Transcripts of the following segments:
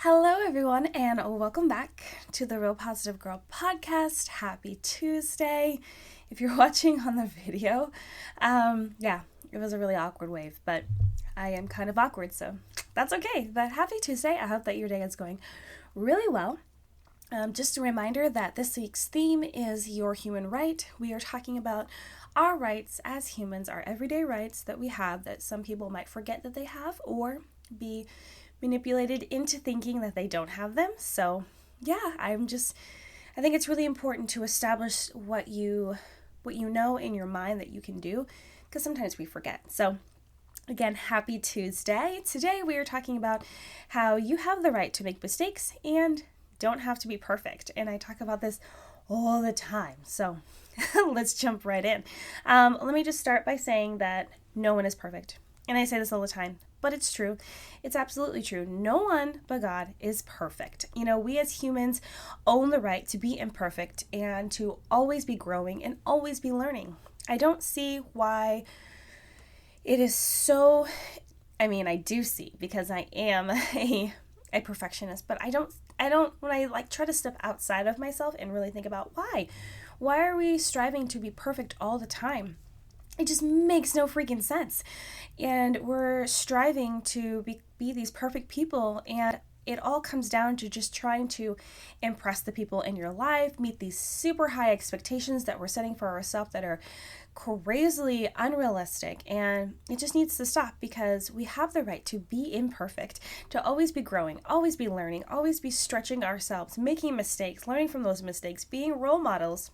Hello, everyone, and welcome back to the Real Positive Girl podcast. Happy Tuesday. If you're watching on the video, it was a really awkward wave, but I am kind of awkward, so that's okay. But happy Tuesday. I hope that your day is going really well. Just a reminder that this week's theme is your human right. We are talking about our rights as humans, our everyday rights that we have that some people might forget that they have or be manipulated into thinking that they don't have them. So I think it's really important to establish what you know in your mind that you can do, because sometimes we forget. So again, happy Tuesday. Today we are talking about how you have the right to make mistakes and don't have to be perfect. And I talk about this all the time. So let's jump right in. Let me just start by saying that no one is perfect. And I say this all the time, but it's true. It's absolutely true. No one but God is perfect. You know, we as humans own the right to be imperfect and to always be growing and always be learning. I don't see why it is so, I do see, because I am a perfectionist, but I don't, when I try to step outside of myself and really think about why are we striving to be perfect all the time? It just makes no freaking sense. And we're striving to be these perfect people, and it all comes down to just trying to impress the people in your life, meet these super high expectations that we're setting for ourselves that are crazily unrealistic. And it just needs to stop, because we have the right to be imperfect, to always be growing, always be learning, always be stretching ourselves, making mistakes, learning from those mistakes, being role models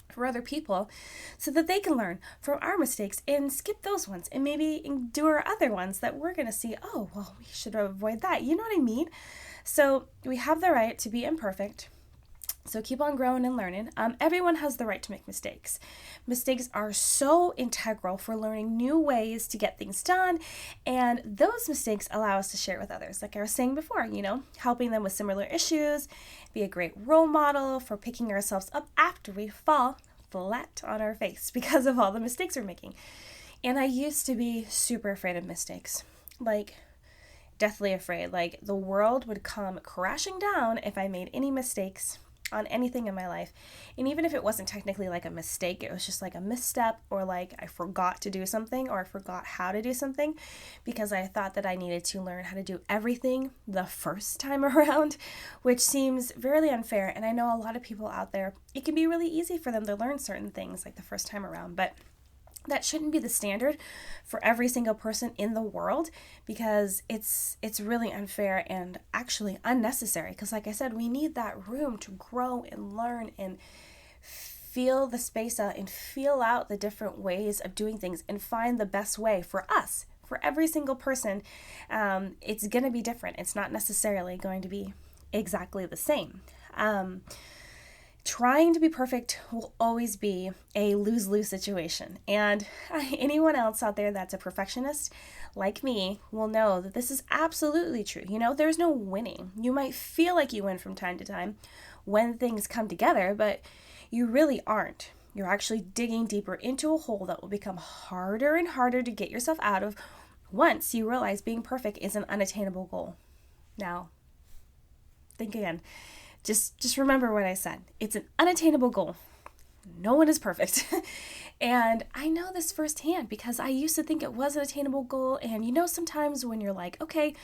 for other people so that they can learn from our mistakes and skip those ones and maybe endure other ones that we're going to see, oh, well, we should avoid that. You know what I mean? So we have the right to be imperfect. So keep on growing and learning. Everyone has the right to make mistakes. Mistakes are so integral for learning new ways to get things done. And those mistakes allow us to share it with others. Like I was saying before, helping them with similar issues, be a great role model for picking ourselves up after we fall flat on our face because of all the mistakes we're making. And I used to be super afraid of mistakes. Deathly afraid. The world would come crashing down if I made any mistakes on anything in my life. And even if it wasn't technically a mistake, it was just a misstep, or I forgot to do something, or I forgot how to do something, because I thought that I needed to learn how to do everything the first time around, which seems very unfair. And I know a lot of people out there, it can be really easy for them to learn certain things the first time around, but that shouldn't be the standard for every single person in the world, because it's really unfair and actually unnecessary. Because like I said, we need that room to grow and learn and feel the space out and feel out the different ways of doing things and find the best way for us. For every single person, it's going to be different. It's not necessarily going to be exactly the same. Trying to be perfect will always be a lose-lose situation. And anyone else out there that's a perfectionist like me will know that this is absolutely true. There's no winning. You might feel like you win from time to time when things come together, but you really aren't. You're actually digging deeper into a hole that will become harder and harder to get yourself out of once you realize being perfect is an unattainable goal. Now, think again. Just remember what I said. It's an unattainable goal. No one is perfect. And I know this firsthand because I used to think it was an attainable goal. And sometimes when you're okay,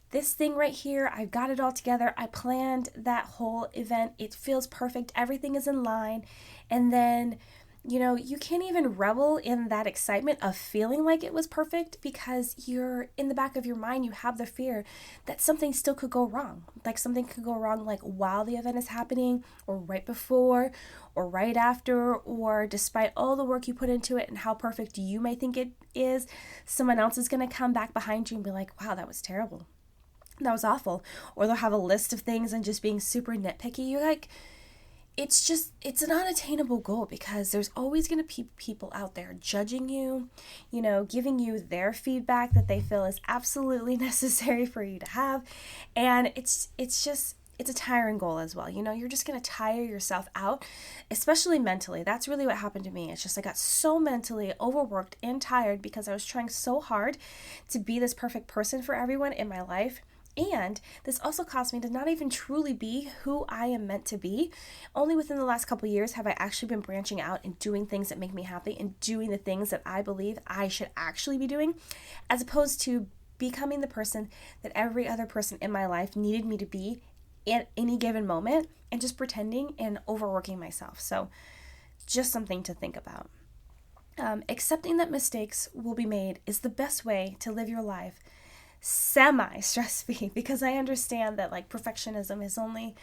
this thing right here, I've got it all together. I planned that whole event. It feels perfect. Everything is in line. And then you can't even revel in that excitement of feeling like it was perfect, because you're in the back of your mind, you have the fear that something still could go wrong. Something could go wrong while the event is happening, or right before, or right after, or despite all the work you put into it and how perfect you may think it is, someone else is going to come back behind you and be like, wow, that was terrible. That was awful. Or they'll have a list of things and just being super nitpicky. You're it's an unattainable goal, because there's always going to be people out there judging you, giving you their feedback that they feel is absolutely necessary for you to have. And it's a tiring goal as well. You're just going to tire yourself out, especially mentally. That's really what happened to me. It's just I got so mentally overworked and tired because I was trying so hard to be this perfect person for everyone in my life. And this also caused me to not even truly be who I am meant to be. Only within the last couple of years have I actually been branching out and doing things that make me happy and doing the things that I believe I should actually be doing, as opposed to becoming the person that every other person in my life needed me to be at any given moment and just pretending and overworking myself. So just something to think about. Accepting that mistakes will be made is the best way to live your life semi-stress-free, because I understand that like perfectionism is only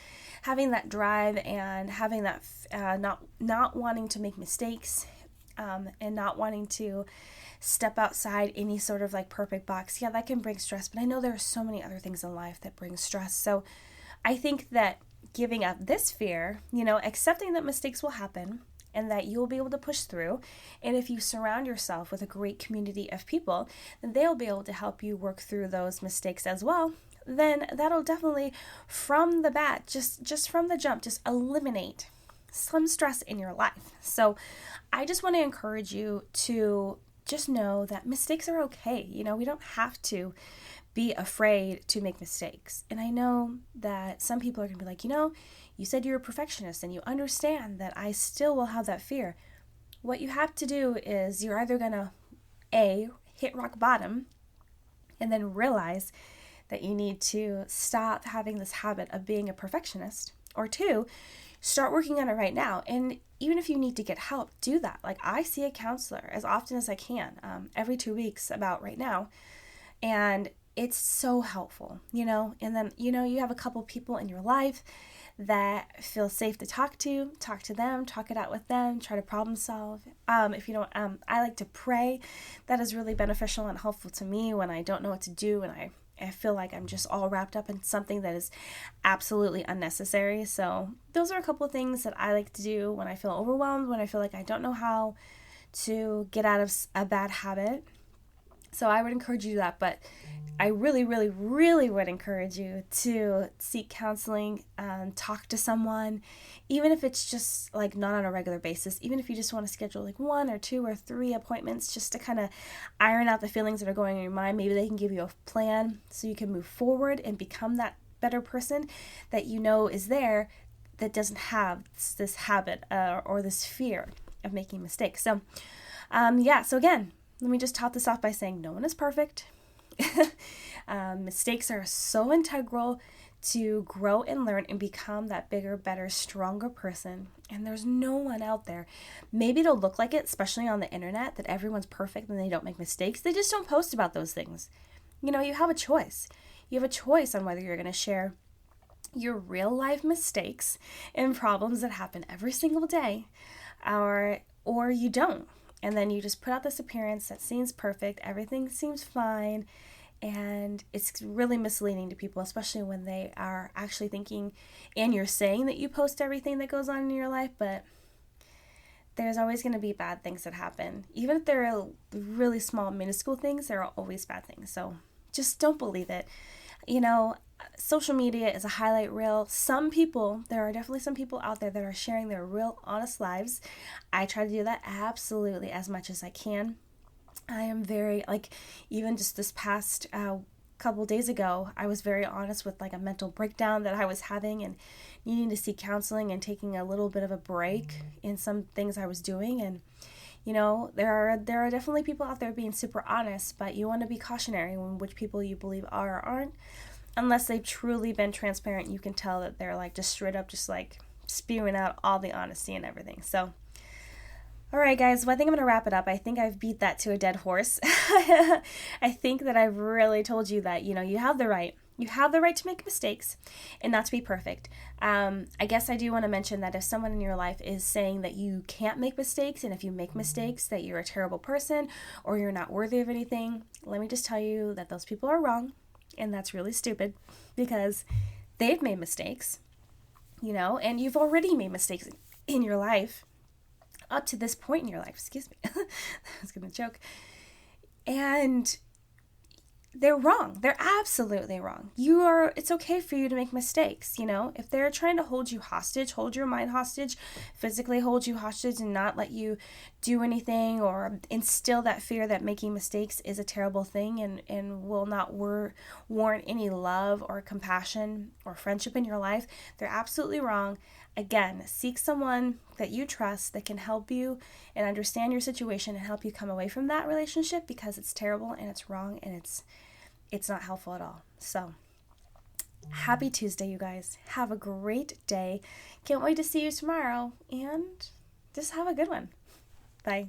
having that drive and having that not wanting to make mistakes, and not wanting to step outside any sort of like perfect box. Yeah, that can bring stress, but I know there are so many other things in life that bring stress. So I think that giving up this fear, accepting that mistakes will happen and that you'll be able to push through. And if you surround yourself with a great community of people, then they'll be able to help you work through those mistakes as well. Then that'll definitely, from the bat, just from the jump, just eliminate some stress in your life. So I just want to encourage you to just know that mistakes are okay. We don't have to be afraid to make mistakes. And I know that some people are going to be like, you said you're a perfectionist and you understand that I still will have that fear. What you have to do is you're either going to hit rock bottom and then realize that you need to stop having this habit of being a perfectionist, or 2, start working on it right now. And even if you need to get help, do that. Like, I see a counselor as often as I can, every 2 weeks about right now. And it's so helpful, and then, you have a couple people in your life that feel safe to talk to them, talk it out with them, try to problem solve. If you don't, I like to pray. That is really beneficial and helpful to me when I don't know what to do and I feel like I'm just all wrapped up in something that is absolutely unnecessary. So those are a couple of things that I like to do when I feel overwhelmed, when I feel like I don't know how to get out of a bad habit. So I would encourage you to do that, but I really, really, really would encourage you to seek counseling, talk to someone, even if it's just like not on a regular basis, even if you just want to schedule like 1 or 2 or 3 appointments just to kind of iron out the feelings that are going in your mind. Maybe they can give you a plan so you can move forward and become that better person that is there, that doesn't have this habit or this fear of making mistakes. So, so again, let me just top this off by saying no one is perfect. Mistakes are so integral to grow and learn and become that bigger, better, stronger person. And there's no one out there. Maybe it'll look like it, especially on the internet, that everyone's perfect and they don't make mistakes. They just don't post about those things. You have a choice. You have a choice on whether you're going to share your real life mistakes and problems that happen every single day, or you don't. And then you just put out this appearance that seems perfect, everything seems fine, and it's really misleading to people, especially when they are actually thinking, and you're saying that you post everything that goes on in your life, but there's always going to be bad things that happen. Even if they're really small, minuscule things, there are always bad things. So just don't believe it. Social media is a highlight reel. There are definitely some people out there that are sharing their real, honest lives. I try to do that absolutely as much as I can. I am very, even just this past couple days ago, I was very honest with a mental breakdown that I was having and needing to seek counseling and taking a little bit of a break in some things I was doing. And there are definitely people out there being super honest, but you want to be cautionary when which people you believe are or aren't. Unless they've truly been transparent, you can tell that they're just straight up spewing out all the honesty and everything. So, all right, guys, well, I think I'm going to wrap it up. I think I've beat that to a dead horse. I think that I've really told you that, you have the right. You have the right to make mistakes and not to be perfect. I guess I do want to mention that if someone in your life is saying that you can't make mistakes, and if you make mistakes that you're a terrible person or you're not worthy of anything, let me just tell you that those people are wrong. And that's really stupid, because they've made mistakes, and you've already made mistakes in your life up to this point in your life. Excuse me. I was going to joke. And they're wrong. They're absolutely wrong. It's okay for you to make mistakes, you know? If they're trying to hold you hostage, hold your mind hostage, physically hold you hostage and not let you do anything, or instill that fear that making mistakes is a terrible thing and will not warrant any love or compassion or friendship in your life, they're absolutely wrong. Again, seek someone that you trust that can help you and understand your situation and help you come away from that relationship, because it's terrible and it's wrong and it's not helpful at all. So, happy Tuesday, you guys. Have a great day. Can't wait to see you tomorrow, and just have a good one. Bye.